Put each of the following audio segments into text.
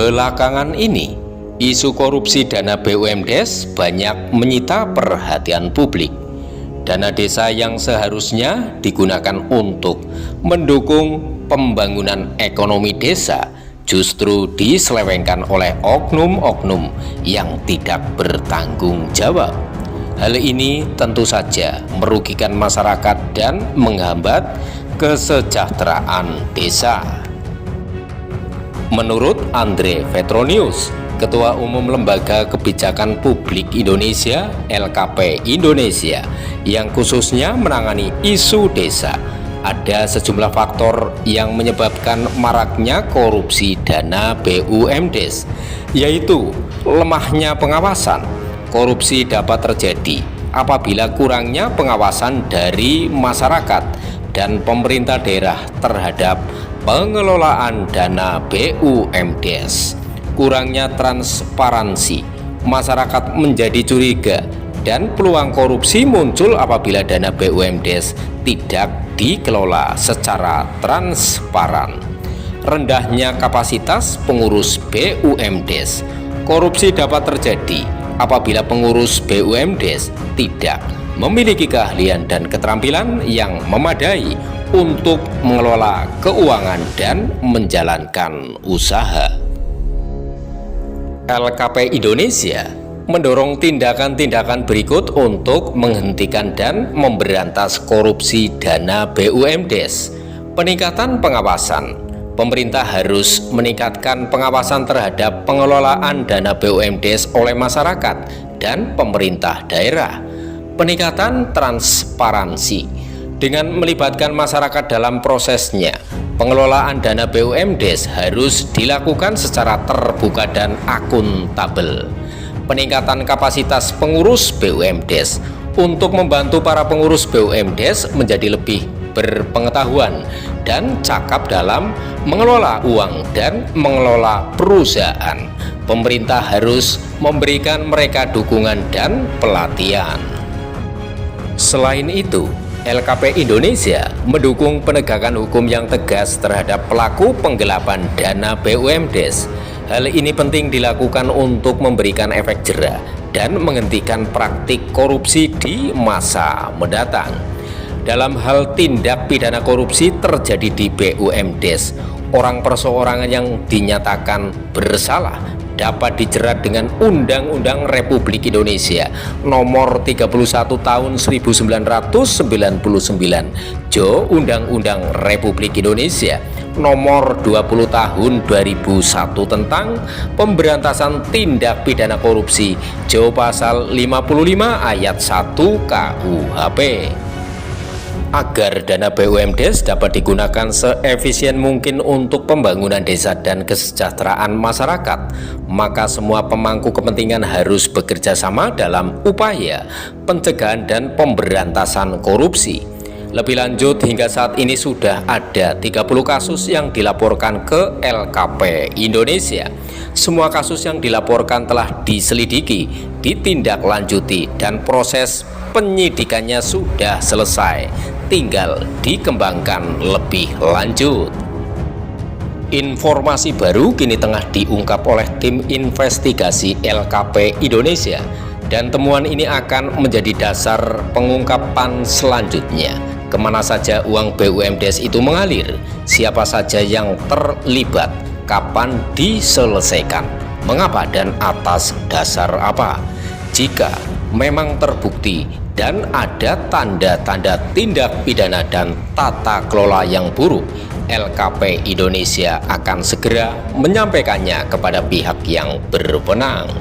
Belakangan ini, isu korupsi dana BUMDes banyak menyita perhatian publik. Dana desa yang seharusnya digunakan untuk mendukung pembangunan ekonomi desa justru diselewengkan oleh oknum-oknum yang tidak bertanggung jawab. Hal ini tentu saja merugikan masyarakat dan menghambat kesejahteraan desa. Menurut Andre Vetronius, Ketua Umum Lembaga Kebijakan Publik Indonesia (LKP Indonesia) yang khususnya menangani isu desa, ada sejumlah faktor yang menyebabkan maraknya korupsi dana BUMDes, yaitu lemahnya pengawasan. Korupsi dapat terjadi apabila kurangnya pengawasan dari masyarakat dan pemerintah daerah terhadap pengelolaan dana BUMDes. Kurangnya transparansi, masyarakat menjadi curiga, dan peluang korupsi muncul apabila dana BUMDes tidak dikelola secara transparan. Rendahnya kapasitas pengurus BUMDes. Korupsi dapat terjadi apabila pengurus BUMDes tidak memiliki keahlian dan keterampilan yang memadai untuk mengelola keuangan dan menjalankan usaha. LKP Indonesia mendorong tindakan-tindakan berikut untuk menghentikan dan memberantas korupsi dana BUMDes. Peningkatan pengawasan. Pemerintah harus meningkatkan pengawasan terhadap pengelolaan dana BUMDes oleh masyarakat dan pemerintah daerah. Peningkatan transparansi. Dengan melibatkan masyarakat dalam prosesnya, pengelolaan dana BUMDes harus dilakukan secara terbuka dan akuntabel. Peningkatan kapasitas pengurus BUMDes untuk membantu para pengurus BUMDes menjadi lebih berpengetahuan dan cakap dalam mengelola uang dan mengelola perusahaan. Pemerintah harus memberikan mereka dukungan dan pelatihan. Selain itu, LKP Indonesia mendukung penegakan hukum yang tegas terhadap pelaku penggelapan dana BUMDes. Hal ini penting dilakukan untuk memberikan efek jera dan menghentikan praktik korupsi di masa mendatang. Dalam hal tindak pidana korupsi terjadi di BUMDes, orang perseorangan yang dinyatakan bersalah dapat dijerat dengan Undang-Undang Republik Indonesia Nomor 31 Tahun 1999, Jo Undang-Undang Republik Indonesia Nomor 20 Tahun 2001 tentang Pemberantasan Tindak Pidana Korupsi, Jo Pasal 55 Ayat 1 KUHP. Agar dana BUMDes dapat digunakan seefisien mungkin untuk pembangunan desa dan kesejahteraan masyarakat, maka semua pemangku kepentingan harus bekerja sama dalam upaya pencegahan dan pemberantasan korupsi. Lebih lanjut, hingga saat ini sudah ada 30 kasus yang dilaporkan ke LKP Indonesia. Semua kasus yang dilaporkan telah diselidiki, ditindaklanjuti, dan proses penyidikannya sudah selesai, tinggal dikembangkan lebih lanjut. Informasi baru kini tengah diungkap oleh tim investigasi LKP Indonesia, dan temuan ini akan menjadi dasar pengungkapan selanjutnya. Kemana saja uang BUMDes itu mengalir, siapa saja yang terlibat, kapan diselesaikan, mengapa dan atas dasar apa. Jika memang terbukti dan ada tanda-tanda tindak pidana dan tata kelola yang buruk, LKP Indonesia akan segera menyampaikannya kepada pihak yang berwenang.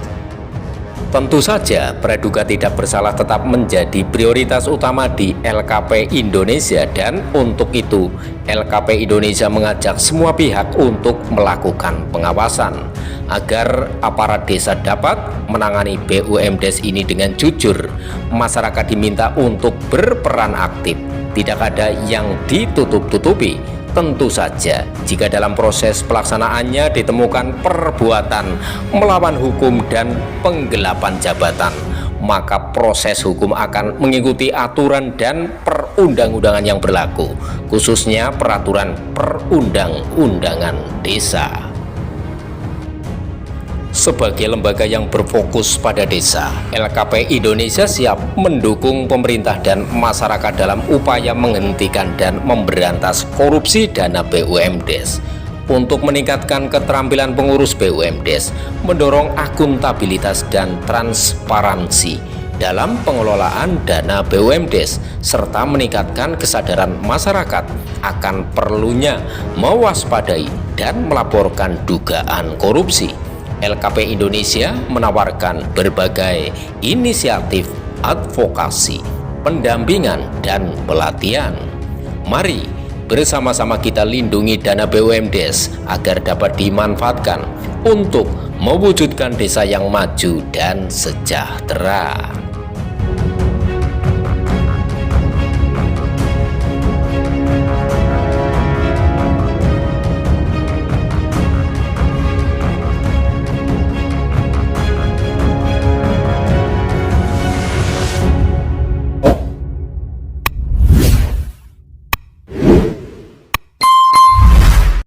Tentu saja, praduga tidak bersalah tetap menjadi prioritas utama di LKP Indonesia, dan untuk itu LKP Indonesia mengajak semua pihak untuk melakukan pengawasan agar aparat desa dapat menangani BUMDes ini dengan jujur. Masyarakat diminta untuk berperan aktif, tidak ada yang ditutup-tutupi. Tentu saja, jika dalam proses pelaksanaannya ditemukan perbuatan melawan hukum dan penggelapan jabatan, maka proses hukum akan mengikuti aturan dan perundang-undangan yang berlaku, khususnya peraturan perundang-undangan desa. Sebagai lembaga yang berfokus pada desa, LKP Indonesia siap mendukung pemerintah dan masyarakat dalam upaya menghentikan dan memberantas korupsi dana BUMDes. Untuk meningkatkan keterampilan pengurus BUMDes, mendorong akuntabilitas dan transparansi dalam pengelolaan dana BUMDes, serta meningkatkan kesadaran masyarakat akan perlunya mewaspadai dan melaporkan dugaan korupsi. LKP Indonesia menawarkan berbagai inisiatif advokasi, pendampingan, dan pelatihan. Mari bersama-sama kita lindungi dana BUMDes agar dapat dimanfaatkan untuk mewujudkan desa yang maju dan sejahtera.